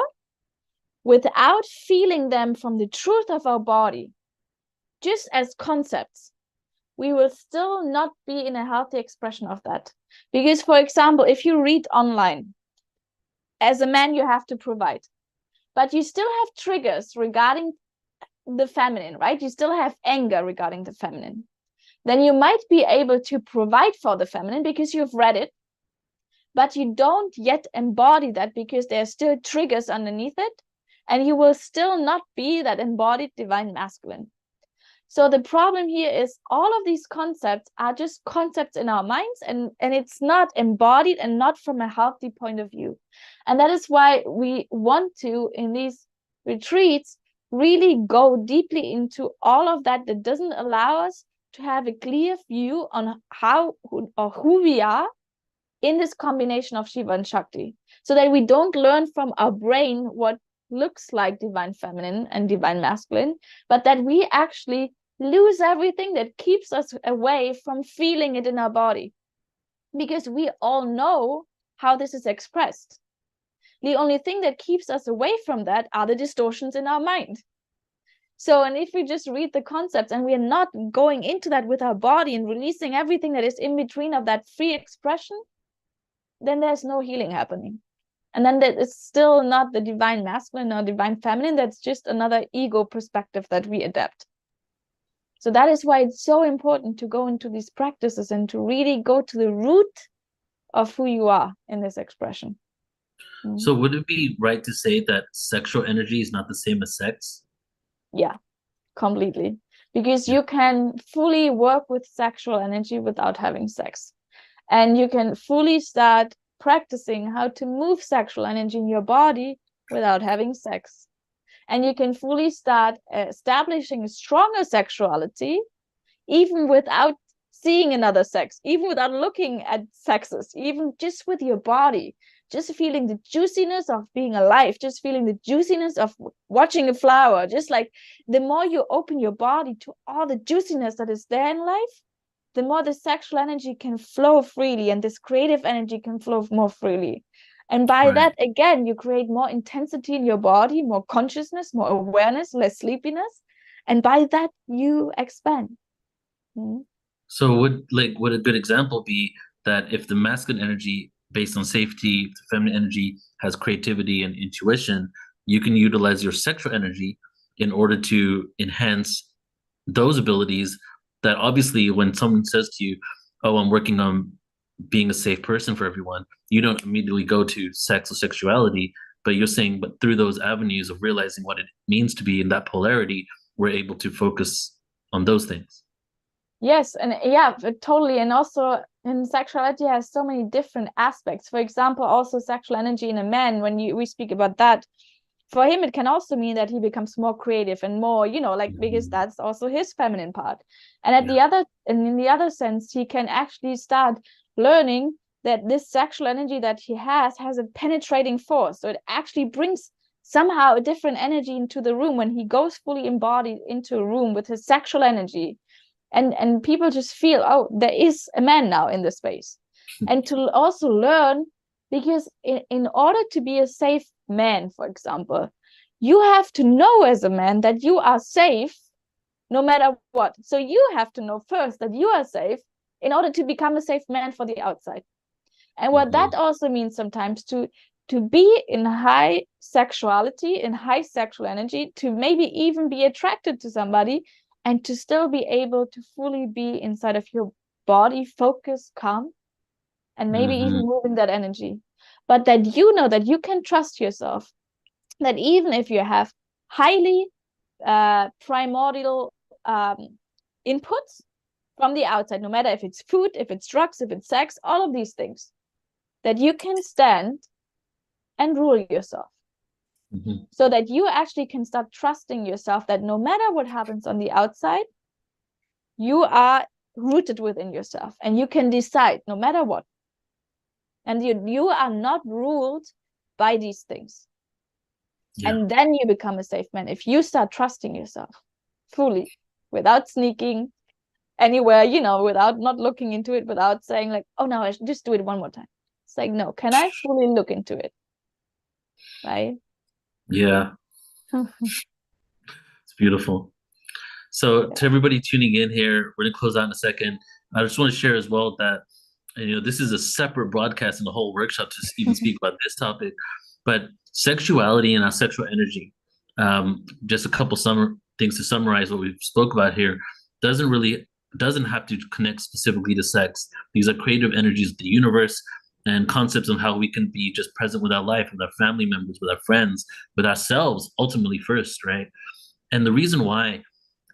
without feeling them from the truth of our body, just as concepts, we will still not be in a healthy expression of that. Because, for example, if you read online, as a man, you have to provide, but you still have triggers regarding the feminine, right? You still have anger regarding the feminine. Then you might be able to provide for the feminine because you've read it, but you don't yet embody that because there are still triggers underneath it, and you will still not be that embodied divine masculine. So the problem here is all of these concepts are just concepts in our minds, and it's not embodied and not from a healthy point of view. And that is why we want to, in these retreats, really go deeply into all of that doesn't allow us to have a clear view on how or who we are in this combination of Shiva and Shakti, so that we don't learn from our brain what looks like divine feminine and divine masculine, but that we actually lose everything that keeps us away from feeling it in our body, because we all know how this is expressed. The only thing that keeps us away from that are the distortions in our mind. So, and if we just read the concepts and we are not going into that with our body and releasing everything that is in between of that free expression, then there's no healing happening. And then that is still not the divine masculine or divine feminine. That's just another ego perspective that we adapt. So that is why it's so important to go into these practices and to really go to the root of who you are in this expression. So would it be right to say that sexual energy is not the same as sex? Yeah, completely. Because you can fully work with sexual energy without having sex. And you can fully start practicing how to move sexual energy in your body without having sex. And you can fully start establishing a stronger sexuality even without seeing another sex, even without looking at sexes, even just with your body, just feeling the juiciness of being alive, just feeling the juiciness of watching a flower. Just like the more you open your body to all the juiciness that is there in life, the more the sexual energy can flow freely, and this creative energy can flow more freely. And by that, again, you create more intensity in your body, more consciousness, more awareness, less sleepiness. And by that, you expand. So would a good example be that if the masculine energy based on safety, the feminine energy has creativity and intuition, you can utilize your sexual energy in order to enhance those abilities that obviously when someone says to you, "Oh, I'm working on being a safe person for everyone," you don't immediately go to sex or sexuality, but you're saying, but through those avenues of realizing what it means to be in that polarity, we're able to focus on those things. Yes, and yeah, totally. And also, in sexuality has so many different aspects. For example, also sexual energy in a man, when we speak about that, for him it can also mean that he becomes more creative and more, like, because that's also his feminine part. And in the other sense, he can actually start learning that this sexual energy that he has a penetrating force. So it actually brings somehow a different energy into the room when he goes fully embodied into a room with his sexual energy. And people just feel, oh, there is a man now in the space. And to also learn, because in order to be a safe man, for example, you have to know as a man that you are safe no matter what. So you have to know first that you are safe in order to become a safe man for the outside. And what that also means sometimes to be in high sexuality, in high sexual energy, to maybe even be attracted to somebody, and to still be able to fully be inside of your body, focus, calm, and maybe even moving that energy. But that you know that you can trust yourself, that even if you have highly primordial inputs from the outside, no matter if it's food, if it's drugs, if it's sex, all of these things, that you can stand and rule yourself. Mm-hmm. So that you actually can start trusting yourself that no matter what happens on the outside, you are rooted within yourself and you can decide no matter what. And you are not ruled by these things. Yeah. And then you become a safe man if you start trusting yourself fully, without sneaking anywhere, you know, without not looking into it, without saying like, oh no, I should just do it one more time. It's like, no, can I fully look into it? Right? Yeah. It's beautiful. So to everybody tuning in here, we're gonna close out in a second. I just want to share as well that this is a separate broadcast in the whole workshop to even speak about this topic, but sexuality and our sexual energy. Just a couple things to summarize what we've spoke about here. Doesn't have to connect specifically to sex. These are creative energies of the universe and concepts of how we can be just present with our life, with our family members, with our friends, with ourselves, ultimately first, right? And the reason why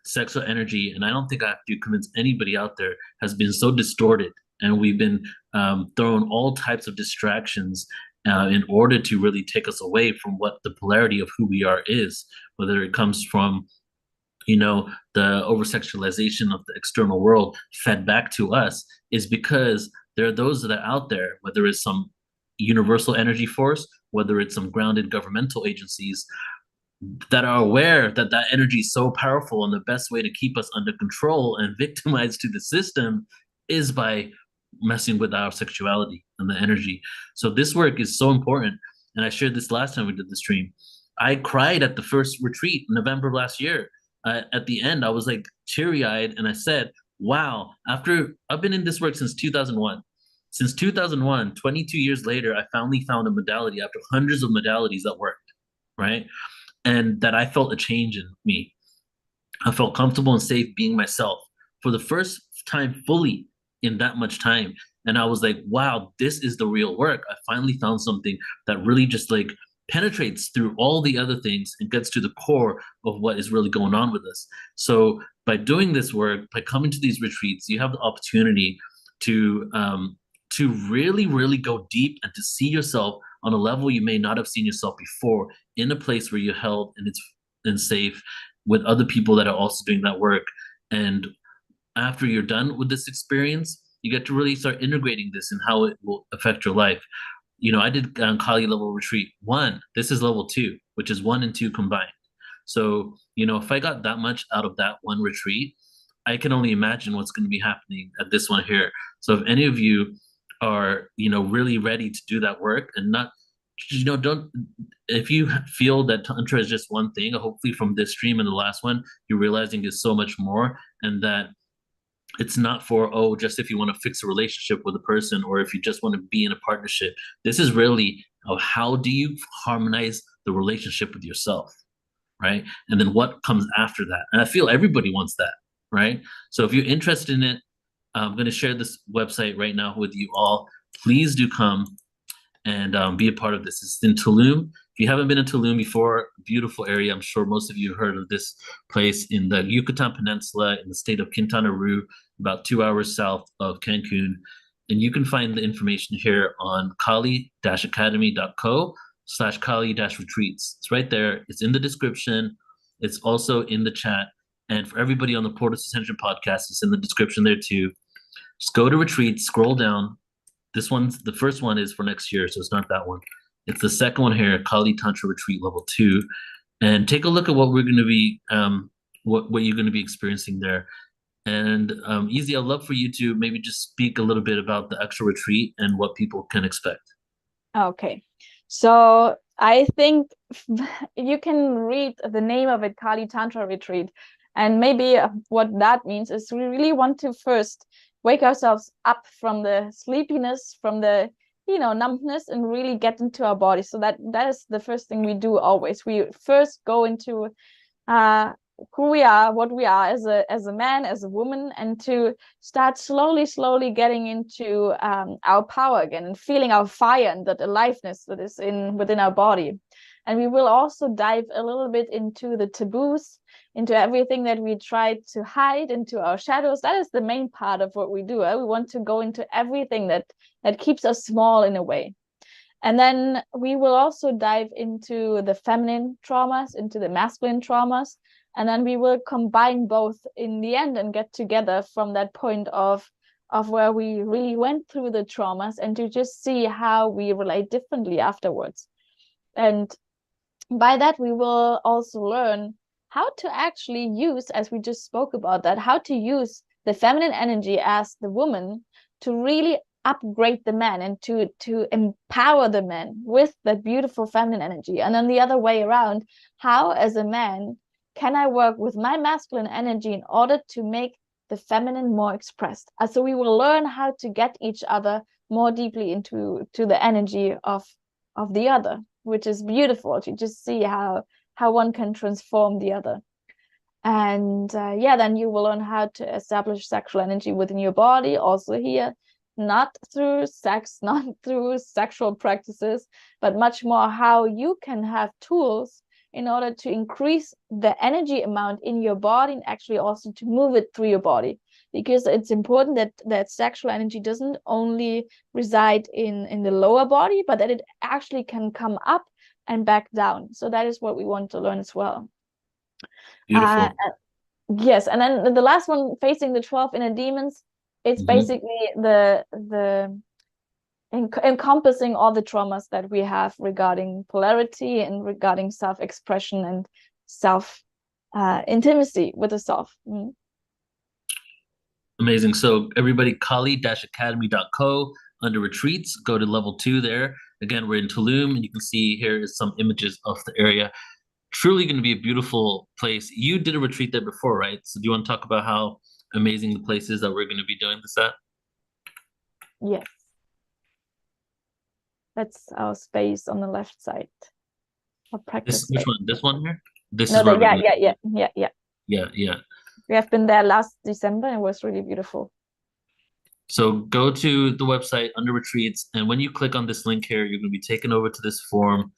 sexual energy, and I don't think I have to convince anybody out there, has been so distorted, and we've been thrown all types of distractions in order to really take us away from what the polarity of who we are is, whether it comes from the over sexualization of the external world fed back to us, is because there are those that are out there, whether it's some universal energy force, whether it's some grounded governmental agencies, that are aware that that energy is so powerful, and the best way to keep us under control and victimized to the system is by messing with our sexuality and the energy. So this work is so important, and I shared this last time we did the stream. I cried at the first retreat in November of last year. At the end, I was like teary-eyed, and I said, wow, after I've been in this work since 2001. Since 2001, 22 years later, I finally found a modality after hundreds of modalities that worked, right? And that I felt a change in me. I felt comfortable and safe being myself for the first time fully in that much time. And I was like, wow, this is the real work. I finally found something that really just like penetrates through all the other things and gets to the core of what is really going on with us. So by doing this work, by coming to these retreats, you have the opportunity to really, really go deep and to see yourself on a level you may not have seen yourself before, in a place where you're held and safe with other people that are also doing that work. And after you're done with this experience, you get to really start integrating this and how it will affect your life. I did Kali level retreat 1. This is level 2, which is 1 and 2 combined. So, if I got that much out of that one retreat, I can only imagine what's going to be happening at this one here. So if any of you are, really ready to do that work, and not, don't, if you feel that Tantra is just one thing, hopefully from this stream and the last one, you're realizing it's so much more, and that it's not for, just if you want to fix a relationship with a person, or if you just want to be in a partnership. This is really how do you harmonize the relationship with yourself, right? And then what comes after that. And I feel everybody wants that, right? So if you're interested in it, I'm going to share this website right now with you all. Please do come and be a part of this. It's in Tulum. If you haven't been in Tulum before, beautiful area. I'm sure most of you have heard of this place in the Yucatan Peninsula in the state of Quintana Roo, about 2 hours south of Cancun. And you can find the information here on kali-academy.co/kali-retreats. It's right there. It's in the description. It's also in the chat. And for everybody on the PortalToAscension podcast, it's in the description there too. Just go to retreats, scroll down. The first one is for next year, so it's not that one. It's the second one here, Kali Tantra Retreat Level 2. And take a look at what we're going to be, what you're going to be experiencing there. And Easy, I'd love for you to maybe just speak a little bit about the actual retreat and what people can expect. Okay, so I think you can read the name of it, Kali Tantra Retreat, and maybe what that means is we really want to first wake ourselves up from the sleepiness, from the numbness, and really get into our body. So that is the first thing we do always. We first go into who we are, what we are as a man, as a woman, and to start slowly getting into our power again, and feeling our fire and that aliveness that is within our body. And we will also dive a little bit into the taboos, into everything that we try to hide, into our shadows. That is the main part of what we do. We want to go into everything that keeps us small in a way. And then we will also dive into the feminine traumas, into the masculine traumas. And then we will combine both in the end and get together from that point of where we really went through the traumas, and to just see how we relate differently afterwards. And by that, we will also learn how to actually use, as we just spoke about that, how to use the feminine energy as the woman to really upgrade the man and to empower the man with that beautiful feminine energy. And then the other way around, how as a man can I work with my masculine energy in order to make the feminine more expressed? So we will learn how to get each other more deeply into the energy of the other, which is beautiful to just see how one can transform the other. And then you will learn how to establish sexual energy within your body, also here, not through sex, not through sexual practices, but much more how you can have tools in order to increase the energy amount in your body, and actually also to move it through your body. Because it's important that sexual energy doesn't only reside in the lower body, but that it actually can come up and back down. So that is what we want to learn as well. Beautiful. Yes, and then the last one, facing the 12 inner demons, it's basically the encompassing all the traumas that we have regarding polarity and regarding self-expression and self intimacy with the self. Amazing. So everybody, kali-academy.co, under retreats, go to level 2 there. Again, we're in Tulum, and you can see here is some images of the area. Truly going to be a beautiful place. You did a retreat there before, right? So do you want to talk about how amazing the place is that we're going to be doing this at? Yes. That's our space on the left side. Which one? This one here? This No, is where yeah. We have been there last December, and it was really beautiful. So go to the website under retreats, and when you click on this link here, you're going to be taken over to this form.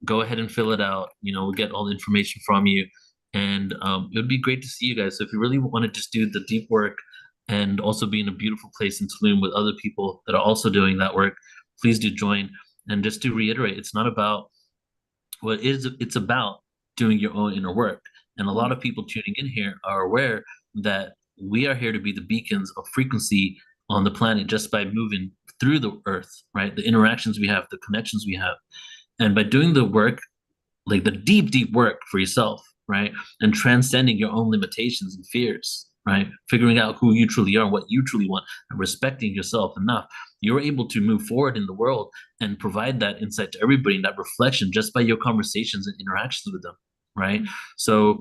Go ahead and fill it out. We'll get all the information from you, and it would be great to see you guys. So if you really want to just do the deep work and also be in a beautiful place in Tulum with other people that are also doing that work, please do join. And just to reiterate, it's not about what is it's about doing your own inner work. And a lot of people tuning in here are aware that we are here to be the beacons of frequency on the planet just by moving through the earth, right? The interactions we have, the connections we have. And by doing the work, like the deep, deep work for yourself, right? And transcending your own limitations and fears, right? Figuring out who you truly are, what you truly want, and respecting yourself enough, you're able to move forward in the world and provide that insight to everybody, and that reflection just by your conversations and interactions with them, right? So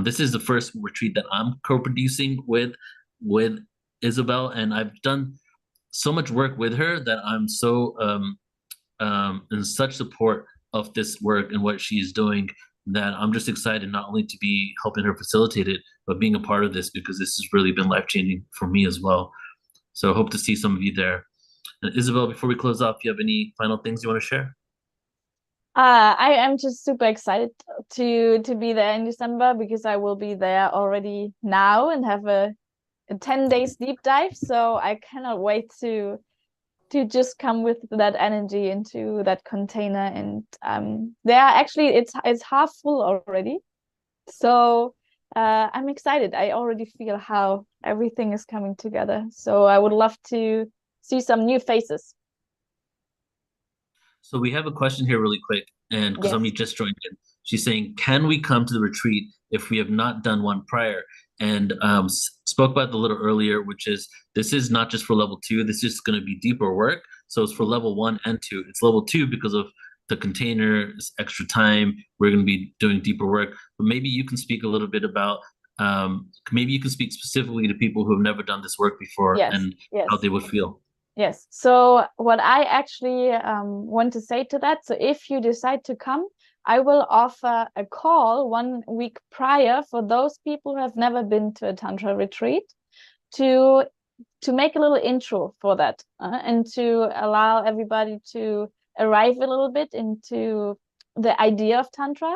this is the first retreat that I'm co-producing with Isabell, and I've done so much work with her that I'm so in such support of this work and what she's doing, that I'm just excited not only to be helping her facilitate it, but being a part of this, because this has really been life-changing for me as well. So hope to see some of you there. And Isabell, before we close off, do you have any final things you want to share? I am just super excited to be there in December, because I will be there already now and have a 10 days deep dive. So I cannot wait to just come with that energy into that container. And there actually it's half full already. So I'm excited. I already feel how everything is coming together. So I would love to see some new faces. So we have a question here really quick, and because somebody just joined in, she's saying, can we come to the retreat if we have not done one prior? And spoke about it a little earlier, which is this is not just for level 2. This is going to be deeper work. So it's for level 1 and 2. It's level 2 because of the container, extra time. We're going to be doing deeper work. But maybe you can speak a little bit about, maybe you can speak specifically to people who have never done this work before and how they would feel. Yes. So what I actually want to say to that, so if you decide to come, I will offer a call 1 week prior for those people who have never been to a Tantra retreat to make a little intro for that and to allow everybody to arrive a little bit into the idea of Tantra.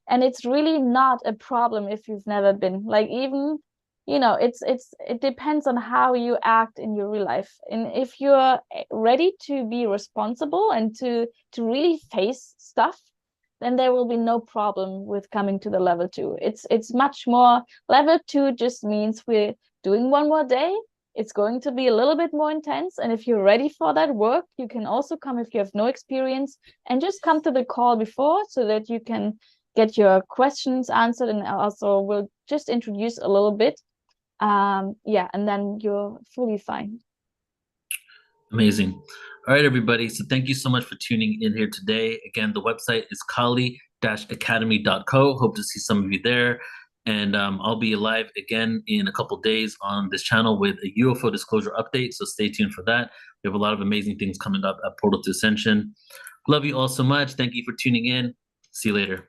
And it's really not a problem if you've never been. Like, even, you know, it depends on how you act in your real life. And if you're ready to be responsible and to really face stuff, then there will be no problem with coming to the level 2. It's much more, level 2 just means we're doing one more day. It's going to be a little bit more intense. And if you're ready for that work, you can also come if you have no experience, and just come to the call before so that you can get your questions answered. And also we'll just introduce a little bit. Yeah, and then you're fully fine. Amazing. All right, everybody. So thank you so much for tuning in here today. Again, the website is kali-academy.co. Hope to see some of you there. And I'll be live again in a couple days on this channel with a UFO disclosure update. So stay tuned for that. We have a lot of amazing things coming up at Portal to Ascension. Love you all so much. Thank you for tuning in. See you later.